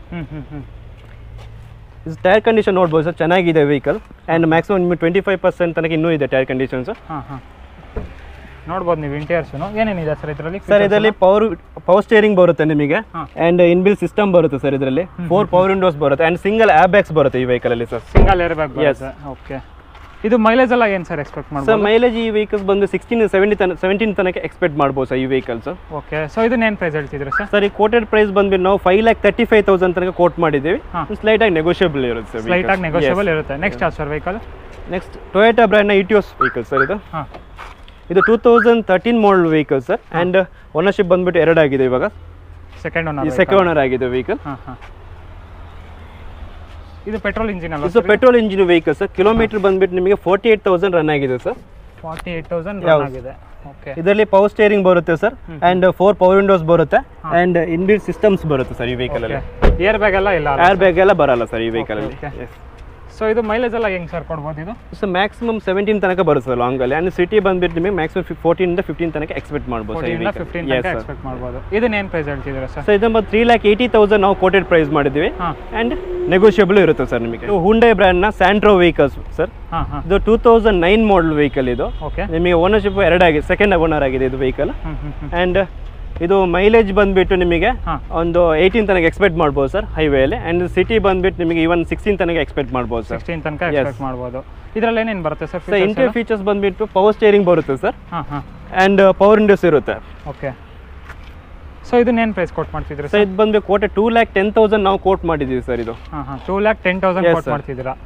ಇದು ಟೈರ್ ಕಂಡೀಷನ್ ನೋಡ್ಬೋದು ಸರ್, ಚೆನ್ನಾಗಿದೆ ವೆಹಿಕಲ್. ಆ್ಯಂಡ್ ಮ್ಯಾಕ್ಸಿಮಮ್ ನಿಮಗೆ 25% ತನಕ ಇನ್ನೂ ಇದೆ ಟೈರ್ ಕಂಡೀಷನ್ ಸರ್. ನೋಡ್ಬೋದು ನೀವು ಇಂಟೀರಿಯರ್ಸು ಏನೇನಿದೆ ಸರ್ ಇದರಲ್ಲಿ? ಸರ್ ಇದರಲ್ಲಿ ಪವರ್ ಸ್ಟೇರಿಂಗ್ ಬರುತ್ತೆ ನಿಮಗೆ. ಆ್ಯಂಡ್ ಇನ್ಬಿಲ್ ಸಿಸ್ಟಮ್ ಬರುತ್ತೆ ಸರ್ ಇದರಲ್ಲಿ. 4 ಪವರ್ ವಿಂಡೋಸ್ ಬರುತ್ತೆ ಆ್ಯಂಡ್ ಸಿಂಗಲ್ ABS ಬರುತ್ತೆ ಈ ವೆಹಿಕಲ್ ಅಲ್ಲಿ sir. Single air bag. Yes. Okay. ಇದು ಮೈಲೇಜ್ ಎಲ್ಲ ಏನು ಸರ್ ಎಕ್ಸ್ಪೆಕ್ಟ್ ಸರ್ ಮಾಡ್ಬೋದು? ಮೈಲೇಜ್ ಈ ವೆಹಿಕಲ್ಸ್ ಬಂದು 17 ತನಕ ಎಕ್ಸ್ಪೆಕ್ಟ್ ಮಾಡ್ಬೋದು ಸರ್ ಈ ವೆಹಿಕಲ್ಸ್. ಓಕೆ, ಸೊ ಇದನ್ನ ಏನು ಪ್ರೈಸ್ ಹೇಳ್ತಿದ್ರೆ ಸರ್? ಸರ್ ಈ ಕೋಟೆಡ್ ಪ್ರೈಸ್ ಬಂದ್ಬಿಟ್ಟು ನಾವು 5,35,000 ತನಕ ಕೋಟ್ ಮಾಡಿದ್ದೀವಿ. ಸ್ಲೈಟ್ ಆಗಿ ನೆಗೋಷಿಯಬಲ್ ಇರುತ್ತೆ ಸರ್. ಸ್ಲೈಟ್ ಆಗಿ ನೆಗೋಷಿಯಬಲ್ ಇರುತ್ತೆ. ನೆಕ್ಸ್ಟ್ ಯಾವ್ದು ಸರ್ ವೆಹಿಕಲ್? ನೆಕ್ಸ್ಟ್ ಟೊಯೋಟಾ ಬ್ರ್ಯಾಂಡ್ನ ಇಟಿಯೋಸ್ ವೆಹಿಕಲ್ ಸರ್ ಇದು. ಹಾಂ, ಇದು 2013 ಮಾಡಲ್ ವೆಹಿಕಲ್ ಸರ್. ಆ್ಯಂಡ್ ಓನರ್ಶಿಪ್ ಬಂದ್ಬಿಟ್ಟು 2 ಆಗಿದೆ ಇವಾಗ. ಸೆಕೆಂಡ್ ಓನರ್ ಆಗಿದೆ ವೆಹಿಕಲ್. ಹಾಂ ಹಾಂ, ಇದು ಪೆಟ್ರೋಲ್ ಇಂಜಿನ್ ಅಲ್ಲ? ಇದು petrol engine vehicle sir. Kilometre ಬಂದ್ಬಿಟ್ಟು ನಿಮಗೆ 48,000 ರನ್ ಆಗಿದೆ ಸರ್. 48,000 ರನ್ ಆಗಿದೆ. ಓಕೆ, ಇದರಲ್ಲಿ ಪವರ್ ಸ್ಟೇರಿಂಗ್ ಬರುತ್ತೆ ಸರ್. ಆ್ಯಂಡ್ 4 ಪವರ್ ವಿಂಡೋಸ್ ಬರುತ್ತೆ. ಆ್ಯಂಡ್ ಇನ್ಬಿಲ್ಟ್ ಸಿಸ್ಟಮ್ಸ್ ಬರುತ್ತೆ ಸರ್ ಈ ವೆಹಿಕಲ್ ಅಲ್ಲಿ. ಏರ್ ಬ್ಯಾಗ್ ಎಲ್ಲ ಇಲ್ಲ? ಏರ್ ಬ್ಯಾಗ್ ಎಲ್ಲ ಬರಲ್ಲ ಸರ್ ಈ ವೆಹಿಕಲ್ ಅಲ್ಲಿ. ಸೊ ಇದು ಮೈಲೇಜ್ ಎಲ್ಲ ಹೆಂಗೆ ಸರ್ ಕೊಡ್ಬೋದು ಇದು? ಸೊ ಮ್ಯಾಕ್ಸಿಮಮ್ 17 ತನಕ ಬರುತ್ತೆ ಸರ್ ಲಾಂಗ್ ಅಲ್ಲಿ. ಆ್ಯಂಡ್ ಸಿಟಿ ಬಂದ್ಬಿಟ್ಟು ನಿಮಗೆ ಮ್ಯಾಕ್ಸಿಮಮ್ 14 ಇಂದ 15 ತನಕ ಎಕ್ಸ್ಪೆಕ್ಟ್ ಮಾಡ್ಬೋದು ಸರ್. 15 ತನಕ ಎಕ್ಸ್ಪೆಕ್ಟ್ ಮಾಡ್ಬೋದು. ಇದನ್ನ ಏನು ಪ್ರೈಸ್ ಹೇಳ್ತಿದ್ದೀರಾ ಸರ್? ಸೊ ಇದನ್ನ 3,80,000 ನಾವು ಕೋಟೆಡ್ ಪ್ರೈಸ್ ಮಾಡಿದ್ದೀವಿ. ಆ್ಯಂಡ್ ನೆಗೋಷಿಯಬಲ್ ಇರುತ್ತೆ ಸರ್ ನಿಮಗೆ. ಹುಂಡೈ ಬ್ರ್ಯಾಂಡ್ನ ಸ್ಯಾಂಟ್ರೋ ವೆಹಿಕಲ್ಸ್ ಸರ್. ಇದು 2009 ಮಾಡಲ್ ವೆಹಿಕಲ್ ಇದು. ಓಕೆ, ನಿಮಗೆ ಓನರ್ಶಿಪ್ 2 ಆಗಿದೆ, ಸೆಕೆಂಡ್ ಓನರ್ ಆಗಿದೆ ಇದು ವೆಹಿಕಲ್. ಆ್ಯಂಡ್ ಇದು ಮೈಲೇಜ್ ಬಂದ್ಬಿಟ್ಟು ನಿಮಗೆ ಒಂದು 18 ತನಕ ಎಕ್ಸ್ಪೆಕ್ಟ್ ಮಾಡ್ಬೋದು ಸರ್ ಹೈವೇಲಿ. ಆ್ಯಂಡ್ ಸಿಟಿ ಬಂದ್ಬಿಟ್ಟು ನಿಮಗೆ ಇವನ್ 16 ತನಕ ಎಕ್ಸ್ಪೆಕ್ಟ್ ಮಾಡ್ಬೋದು ಸರ್. 16 ತನಕ ಎಕ್ಸ್ಪೆಕ್ಟ್ ಮಾಡ್ಬೋದು. ಇದರಲ್ಲಿ ಏನೇನು ಬರುತ್ತೆ ಸರ್? ಸರ್ ಇಂಟೀರಿಯರ್ ಫೀಚರ್ಸ್ ಬಂದ್ಬಿಟ್ಟು ಪವರ್ ಸ್ಟೇರಿಂಗ್ ಬರುತ್ತೆ ಸರ್. ಆ್ಯಂಡ್ ಪವರ್ ವಿಂಡೋಸ್ ಇರುತ್ತೆ. ಓಕೆ, ಸೊ ಇದನ್ನೇನು ಪ್ರೈಸ್ ಕೋಟ್ ಮಾಡ್ತಿದ್ದೀರಾ ಸರ್? ಇದು ಬಂದು ಕೋಟೆ 2,10,000 ನಾವು ಕೋಟ್ ಮಾಡಿದ್ದೀವಿ ಸರ್ ಇದು. 2,10,000 ಕೋಟ್ ಮಾಡ್ತಿದ್ದೀರಾ.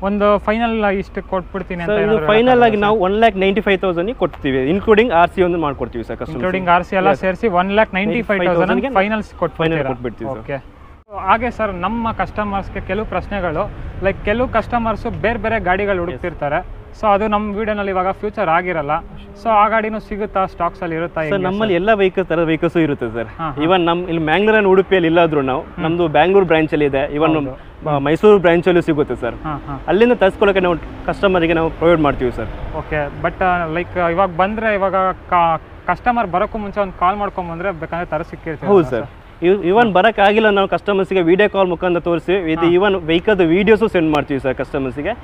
ಒಂದು ಫೈನಲ್ ಇಷ್ಟು ಕೊಟ್ಬಿಡ್ತೀನಿ ಅಂತ? ಇದು ಫೈನಲ್ ಆಗಿ ನಾವು 1,95,000 ಕೊಡ್ತೀವಿ, ಇನ್ಕ್ಲೂಡಿಂಗ್ RC ಒಂದು ಮಾಡ್ಕೊಡ್ತೀವಿ ಸರ್. ಇನ್ಕ್ಲೂಡಿಂಗ್ RC ಎಲ್ಲ ಸೇರಿಸಿ 1,95,000 ಫೈನಲ್ಸ್ ಕೊಟ್ಬಿಡ್ತೀವಿ. ಓಕೆ, ಹಾಗೆ ಸರ್ ನಮ್ಮ ಕಸ್ಟಮರ್ಸ್ಗೆ ಕೆಲವು ಪ್ರಶ್ನೆಗಳು, ಲೈಕ್ ಕೆಲವು ಕಸ್ಟಮರ್ಸು ಬೇರೆ ಬೇರೆ ಗಾಡಿಗಳು ಹುಡುಕ್ತಿರ್ತಾರೆ. ಸೊ ಅದು ನಮ್ಮ ವಿಡಿಯೋನಲ್ಲಿ ಇವಾಗ ಫ್ಯೂಚರ್ ಆಗಿರಲ್ಲ. ಸೊ ಆ ಗಾಡಿನೂ ಸಿಗುತ್ತಾ, ಸ್ಟಾಕ್ಸಲ್ಲಿ ಇರುತ್ತಾ? ಸರ್ ನಮ್ಮಲ್ಲಿ ಎಲ್ಲ ಥರದ ವೆಹಿಕಲ್ಸು ಇರುತ್ತೆ ಸರ್. ಇವನ್ ನಮ್ಮ ಇಲ್ಲಿ ಮ್ಯಾಂಗ್ಳೂರ್ ಆ್ಯಂಡ್ ಉಡುಪಿಯಲ್ಲಿ ಇಲ್ಲಾದ್ರೂ ನಾವು ನಮ್ಮದು ಬ್ಯಾಂಗ್ಳೂರ್ ಬ್ರಾಂಚಲ್ಲಿ ಇದೆ. ಇವನ್ ಮೈಸೂರು ಬ್ರಾಂಚಲ್ಲೂ ಸಿಗುತ್ತೆ ಸರ್. ಅಲ್ಲಿಂದ ತರಿಸ್ಕೊಳ್ಳೋಕೆ ನಾವು ಕಸ್ಟಮರಿಗೆ ನಾವು ಪ್ರೊವೈಡ್ ಮಾಡ್ತೀವಿ ಸರ್. ಓಕೆ, ಬಟ್ ಲೈಕ್ ಇವಾಗ ಬಂದರೆ ಇವಾಗ ಕಸ್ಟಮರ್ ಬರೋಕ್ಕೂ ಮುಂಚೆ ಒಂದು ಕಾಲ್ ಮಾಡ್ಕೊಂಬಂದ್ರೆ ಬೇಕಂದ್ರೆ ತರಿಸಿಕ್ಕಿರ್ತೀವಿ. ಹೌದು ಸರ್. ಇವನ್ ಬರೋಕ್ಕಾಗಿಲ್ಲ ನಾವು ಕಸ್ಟಮರ್ಸ್ಗೆ ವಿಡಿಯೋ ಕಾಲ್ ಮುಖಾಂತರ ತೋರಿಸಿ ಇದು ಇವನ್ ವೆಹಿಕಲ್ ವಿಡಿಯೋಸು ಸೆಂಡ್ ಮಾಡ್ತೀವಿ ಸರ್ ಕಸ್ಟಮರ್ಸ್ಗೆ.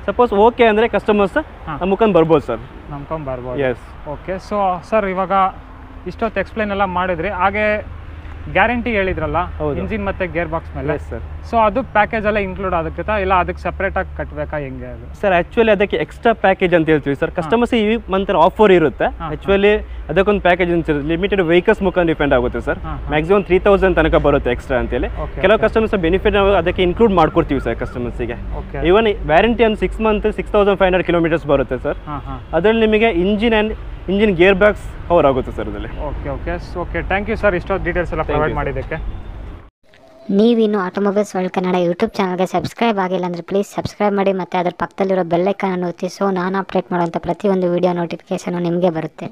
ಸಪೋಸ್ ಓಕೆ ಅಂದರೆ ಕಸ್ಟಮರ್ಸ್ ನಮ್ಮ ಮುಖಾಂತರ ಬರ್ಬೋದು ಸರ್. ನಂಬ್ಕೊಂಡು ಬರ್ಬೋದು. ಎಸ್. ಓಕೆ, ಸೊ ಸರ್ ಇವಾಗ ಇಷ್ಟೊತ್ತು ಎಕ್ಸ್ಪ್ಲೈನ್ ಎಲ್ಲ ಮಾಡಿದ್ರಿ. ಹಾಗೆ ಗ್ಯಾರಂಟಿ ಹೇಳಿದ್ರಲ್ಲ ಇಂಜಿನ್ ಮತ್ತೆ ಗೇರ್ ಬಾಕ್ಸ್ ಮೇಲೆ ಸರ್. ಸೊ ಅದು ಪ್ಯಾಕೇಜ್ ಎಲ್ಲ ಇನ್ಕ್ಲೂಡ್ ಆಗುತ್ತಾ ಇಲ್ಲ ಅದಕ್ಕೆ ಸೆಪರೇಟ್ ಆಗಿ ಕಟ್ಟಬೇಕಾ ಹೆಂಗೆ ಅದು? ಸರ್ ಆಕ್ಚುಲಿ ಅದಕ್ಕೆ ಎಕ್ಸ್ಟ್ರಾ ಪ್ಯಾಕೇಜ್ ಅಂತ ಹೇಳ್ತೀವಿ ಸರ್. ಕಸ್ಟಮರ್ಸ್ ಈ ಮಂತ್ ಆಫರ್ ಇರುತ್ತೆ. ಆಕ್ಚುಲಿ ಅದಕ್ಕೊಂದು ಪ್ಯಾಕೇಜ್ ಅಂತ ಲಿಮಿಟೆಡ್ ವೆಹಿಕಲ್ಸ್ ಮುಖಾಂತರ ಡಿಪೆಂಡ್ ಆಗುತ್ತೆ ಸರ್. ಮ್ಯಾಕ್ಸಿಮಮ್ 3,000 ತನಕ ಬರುತ್ತೆ ಎಕ್ಸ್ಟ್ರಾ ಅಂತೇಳಿ. ಕೆಲವು ಕಸ್ಟಮರ್ಸ್ ಬೆನಿಫಿಟ್ ಅದಕ್ಕೆ ಇನ್ಕ್ಲೂಡ್ ಮಾಡ್ಕೊಡ್ತೀವಿ ಸರ್ ಕಸ್ಟಮರ್ಸಿಗೆ. ಇವನ್ ವ್ಯಾರಂಟಿ ಒಂದು 6 ಮಂತ್ 6,500 ಕಿಲೋಮೀಟರ್ಸ್ ಬರುತ್ತೆ ಸರ್. ಅದರಲ್ಲಿ ನಿಮಗೆ ಇಂಜಿನ್ ಗೇರ್ ಬಾಕ್ಸ್ ಕವರ್ ಆಗುತ್ತೆ ಸರ್ ಅದರಲ್ಲಿ. ಓಕೆ, ಥ್ಯಾಂಕ್ ಯು ಸರ್ ಇಷ್ಟೊಂದು ಡೀಟೇಲ್ಸ್ ಎಲ್ಲ ಪ್ರೊವೈಡ್ ಮಾಡಿದ್ದಕ್ಕೆ. ನೀವಿನ್ನು ಆಟೋಮೊಬೈಲ್ಸ್ ವರ್ಲ್ಡ್ ಕನ್ನಡ ಯೂಟ್ಯೂಬ್ ಚಾನಲ್ಗೆ ಸಬ್ಸ್ಕ್ರೈಬ್ ಆಗಿಲ್ಲ ಅಂದರೆ ಪ್ಲೀಸ್ ಸಬ್ಸ್ಕ್ರೈಬ್ ಮಾಡಿ ಮತ್ತು ಅದರ ಪಕ್ಕದಲ್ಲಿರೋ ಬೆಲ್ ಐಕಾನ್ ಅನ್ನು ಒತ್ತಿ. ಸೊ ನಾನು ಅಪ್ಡೇಟ್ ಮಾಡುವಂಥ ಪ್ರತಿಯೊಂದು ವೀಡಿಯೋ ನೋಟಿಫಿಕೇಷನು ನಿಮಗೆ ಬರುತ್ತೆ.